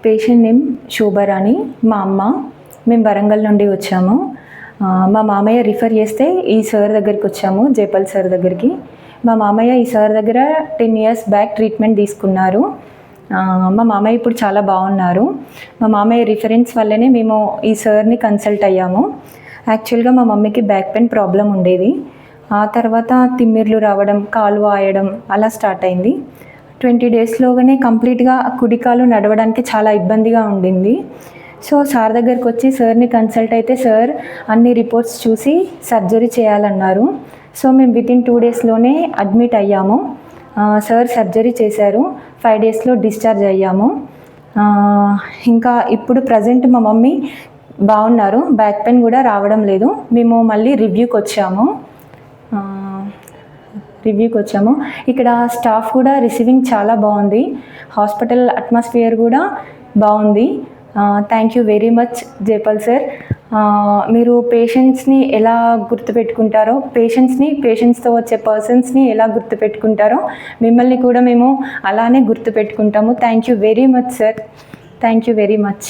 Patient name Shobharani, మా అమ్మ. మేము వరంగల్ నుండి వచ్చాము. మా మామయ్య రిఫర్ చేస్తే ఈ సార్ దగ్గరికి వచ్చాము, జైపాల్ సార్ దగ్గరికి. మా మామయ్య ఈ సార్ దగ్గర 10 years బ్యాక్ ట్రీట్మెంట్ తీసుకున్నారు. మా మామయ్య ఇప్పుడు చాలా బాగున్నారు. మా మామయ్య రిఫరెన్స్ వల్లనే మేము ఈ సార్ని కన్సల్ట్ అయ్యాము. యాక్చువల్గా మా మమ్మీకి బ్యాక్ పెయిన్ ప్రాబ్లం ఉండేది. ఆ తర్వాత తిమ్మిర్లు రావడం, కాలు వాయడం అలా స్టార్ట్ అయింది. 20 daysలోగానే కంప్లీట్గా కుడికాలు నడవడానికి చాలా ఇబ్బందిగా ఉండింది. సో సార్ దగ్గరికి వచ్చి సార్ని కన్సల్ట్ అయితే సార్ అన్ని రిపోర్ట్స్ చూసి సర్జరీ చేయాలన్నారు. సో మేము వితిన్ 2 daysలోనే అడ్మిట్ అయ్యాము. సార్ సర్జరీ చేశారు. 5 daysలో డిశ్చార్జ్ అయ్యాము. ఇంకా ఇప్పుడు ప్రజెంట్ మా మమ్మీ బాగున్నారు, బ్యాక్ పెయిన్ కూడా రావడం లేదు. మేము మళ్ళీ రివ్యూకి వచ్చాము. ఇక్కడ స్టాఫ్ కూడా రిసీవింగ్ చాలా బాగుంది. హాస్పిటల్ అట్మాస్ఫియర్ కూడా బాగుంది. Thank you very much Jaipal sir. మీరు పేషెంట్స్ని ఎలా గుర్తుపెట్టుకుంటారో, పేషెంట్స్తో వచ్చే పర్సన్స్ని ఎలా గుర్తుపెట్టుకుంటారో మిమ్మల్ని కూడా మేము అలానే గుర్తుపెట్టుకుంటాము. Thank you very much sir. Thank you very much.